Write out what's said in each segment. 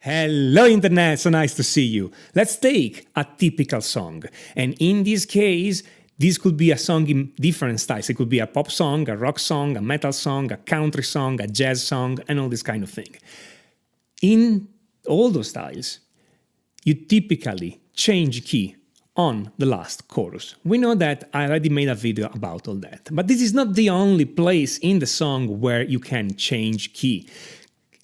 Hello Internet, so nice to see you. Let's take a typical song. And in this case, this could be a song in different styles. It could be a pop song, a rock song, a metal song, a country song, a jazz song, and all this kind of thing. In all those styles, you typically change key on the last chorus. We know that I already made a video about all that. But this is not the only place in the song where you can change key.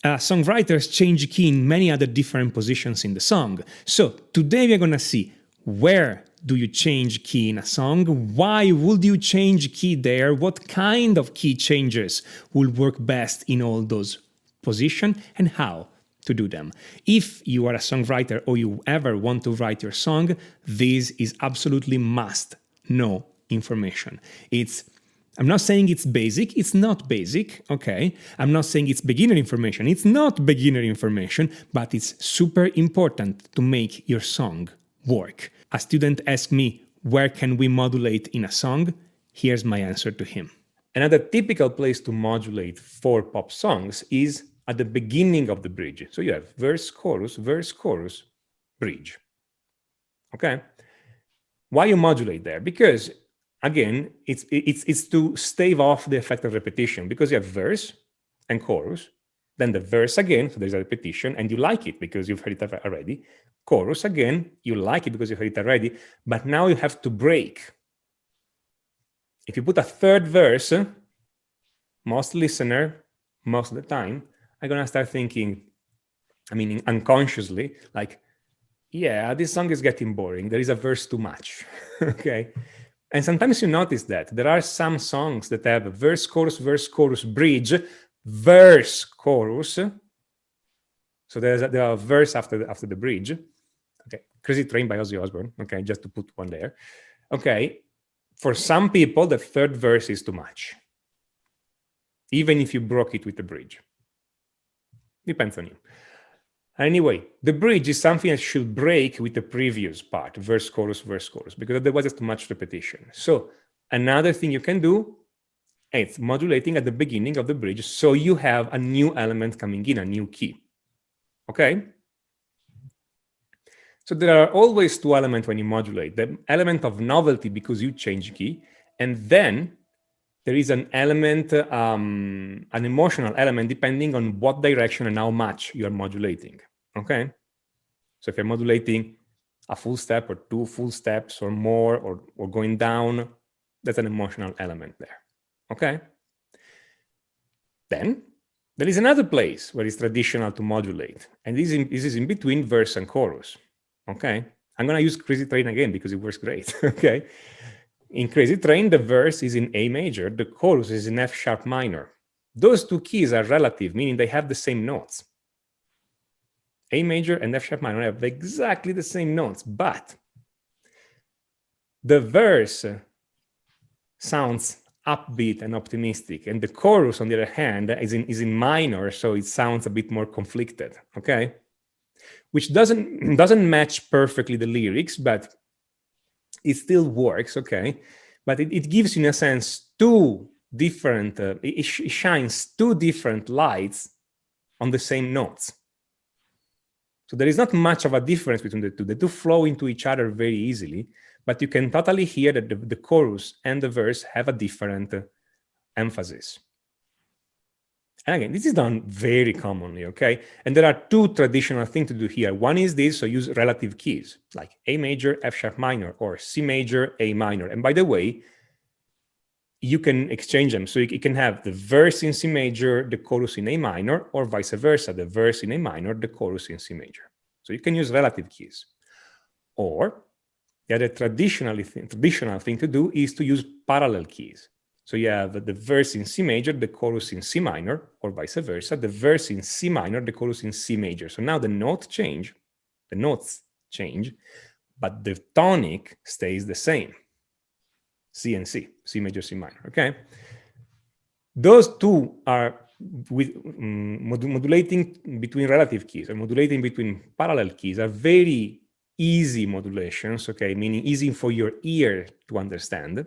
Songwriters change key in many other different positions in the song. So today we're gonna see where do you change key in a song, why would you change key there, what kind of key changes will work best in all those positions, and how to do them. If you are a songwriter or you ever want to write your song, this is absolutely must know information. I'm not saying it's basic, it's not basic, okay? I'm not saying it's beginner information, it's not beginner information, but it's super important to make your song work. A student asked me, where can we modulate in a song? Here's my answer to him. Another typical place to modulate for pop songs is at the beginning of the bridge. So you have verse, chorus, bridge, okay? Why you modulate there? Because again, it's to stave off the effect of repetition, because you have verse and chorus, then the verse again, so there's a repetition, and you like it because you've heard it already. Chorus again, you like it because you heard it already, but now you have to break. If you put a third verse, most listener, most of the time, are gonna start thinking, unconsciously, like, yeah, this song is getting boring. There is a verse too much, okay? And sometimes you notice that there are some songs that have a verse, chorus, bridge, verse, chorus. So there are a verse after the bridge. Okay, Crazy Train by Ozzy Osbourne. Okay, just to put one there. Okay, for some people, the third verse is too much, even if you broke it with the bridge. Depends on you. Anyway, the bridge is something that should break with the previous part, verse, chorus, because otherwise it's too much repetition. So another thing you can do is modulating at the beginning of the bridge, so you have a new element coming in, a new key, okay? So there are always two elements when you modulate. The element of novelty, because you change key, and then there is an element, an emotional element, depending on what direction and how much you are modulating, okay? So if you're modulating a full step or two full steps or more, or going down, that's an emotional element there, okay? Then there is another place where it's traditional to modulate, and this is in between verse and chorus, okay? I'm gonna use Crazy Train again because it works great, okay? In Crazy Train, the verse is in A major, the chorus is in F sharp minor. Those two keys are relative, meaning they have the same notes. A major and F sharp minor have exactly the same notes, but the verse sounds upbeat and optimistic, and the chorus, on the other hand, is in minor, so it sounds a bit more conflicted, okay? Which doesn't match perfectly the lyrics, but it still works, okay? But it gives you, in a sense, two different, it shines two different lights on the same notes. So there is not much of a difference between the two. The two flow into each other very easily, but you can totally hear that the chorus and the verse have a different emphasis. And again, this is done very commonly, okay? And there are two traditional things to do here. One is this, so use relative keys, like A major, F sharp minor, or C major, A minor. And by the way, you can exchange them. So you can have the verse in C major, the chorus in A minor, or vice versa, the verse in A minor, the chorus in C major. So you can use relative keys. Or the other traditional thing to do is to use parallel keys. So you have the verse in C major, the chorus in C minor, or vice versa, the verse in C minor, the chorus in C major. So now the notes change, but the tonic stays the same. C and C, C major, C minor, okay? Those two are modulating between relative keys, or modulating between parallel keys are very easy modulations, okay? Meaning easy for your ear to understand,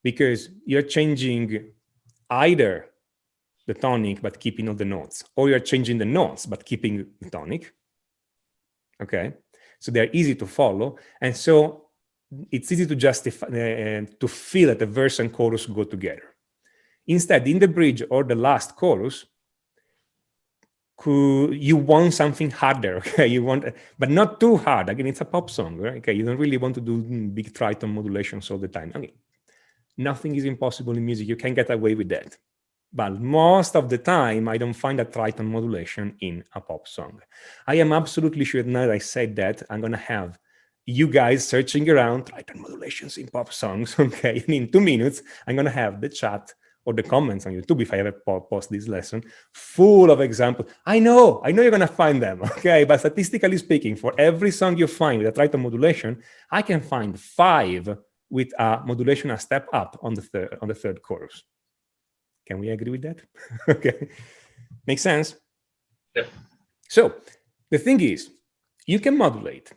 because you're changing either the tonic but keeping all the notes, or you're changing the notes but keeping the tonic. Okay, so they're easy to follow, and so it's easy to justify to feel that the verse and chorus go together. Instead, in the bridge or the last chorus, you want something harder, okay? You want, but not too hard. Again, it's a pop song, right? Okay, you don't really want to do big triton modulations all the time. Okay, nothing is impossible in music. You can get away with that. But most of the time, I don't find a triton modulation in a pop song. I am absolutely sure now that I said that, I'm going to have you guys searching around triton modulations in pop songs, okay? And in 2 minutes, I'm going to have the chat or the comments on YouTube, if I ever post this lesson, full of examples. I know you're going to find them, okay? But statistically speaking, for every song you find with a triton modulation, I can find 5 with a modulation a step up on the third chorus. Can we agree with that? Okay, makes sense? Yeah. So the thing is, you can modulate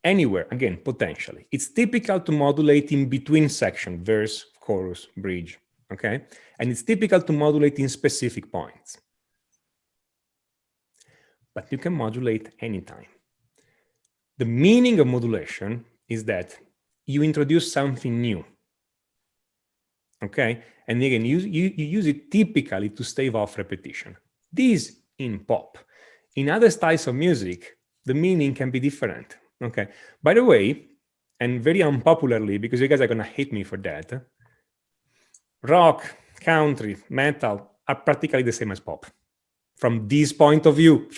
anywhere, again, potentially. It's typical to modulate in between section, verse, chorus, bridge, okay? And it's typical to modulate in specific points. But you can modulate anytime. The meaning of modulation is that you introduce something new, okay? And again, you use it typically to stave off repetition. This in pop. In other styles of music, the meaning can be different, okay? By the way, and very unpopularly, because you guys are gonna hate me for that, rock, country, metal are practically the same as pop. From this point of view,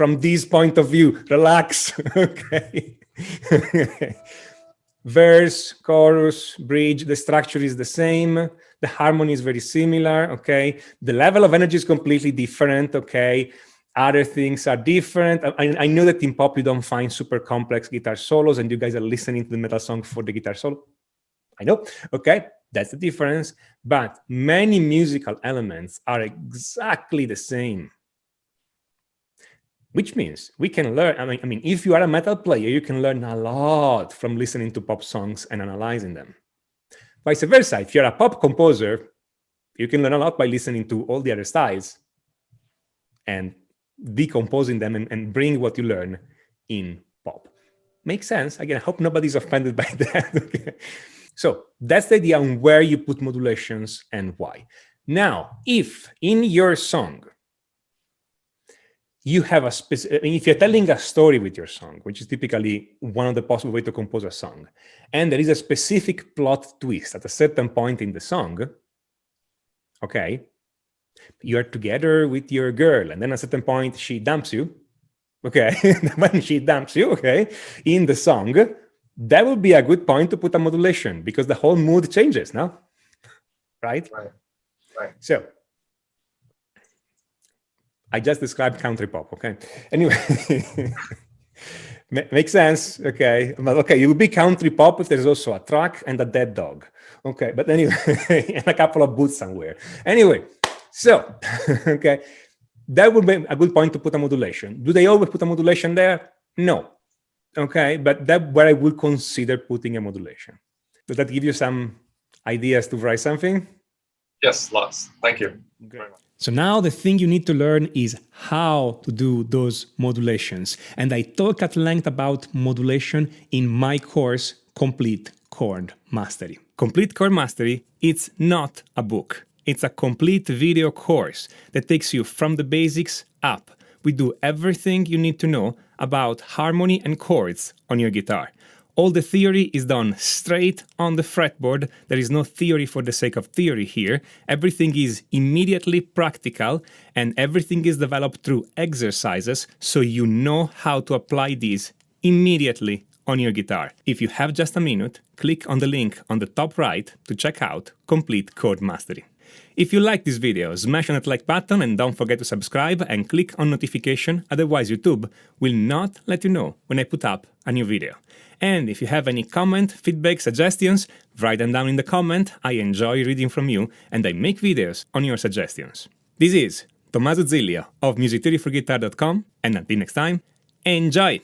relax, okay? Verse, chorus, bridge, the structure is the same. The harmony is very similar, okay? The level of energy is completely different, okay? Other things are different. I know that in pop you don't find super complex guitar solos and you guys are listening to the metal song for the guitar solo. I know, okay? That's the difference. But many musical elements are exactly the same. Which means we can learn, I mean, if you are a metal player, you can learn a lot from listening to pop songs and analyzing them. Vice versa, if you're a pop composer, you can learn a lot by listening to all the other styles and decomposing them and bring what you learn in pop. Makes sense? Again, I hope nobody's offended by that. Okay. So that's the idea on where you put modulations and why. Now, if in your song, you have a specific, if you're telling a story with your song, which is typically one of the possible ways to compose a song, and there is a specific plot twist at a certain point in the song, okay, you are together with your girl, and then at a certain point she dumps you, okay, when she dumps you, okay, in the song, that would be a good point to put a modulation because the whole mood changes, no? Right? Right. So, I just described country pop, okay? Anyway, makes sense, okay? But okay, it would be country pop if there's also a truck and a dead dog, okay? But anyway, and a couple of boots somewhere. Anyway, so, okay, that would be a good point to put a modulation. Do they always put a modulation there? No, okay? But that's where I would consider putting a modulation. Does that give you some ideas to write something? Yes, lots. Thank you. Very much. So now the thing you need to learn is how to do those modulations. And I talk at length about modulation in my course, Complete Chord Mastery. Complete Chord Mastery, it's not a book. It's a complete video course that takes you from the basics up. We do everything you need to know about harmony and chords on your guitar. All the theory is done straight on the fretboard. There is no theory for the sake of theory here. Everything is immediately practical and everything is developed through exercises so you know how to apply these immediately on your guitar. If you have just a minute, click on the link on the top right to check out Complete Chord Mastery. If you like this video, smash on that like button and don't forget to subscribe and click on notification, otherwise YouTube will not let you know when I put up a new video. And if you have any comment, feedback, suggestions, write them down in the comment. I enjoy reading from you and I make videos on your suggestions. This is Tommaso Zilio of musictheoryforguitar.com and until next time, enjoy!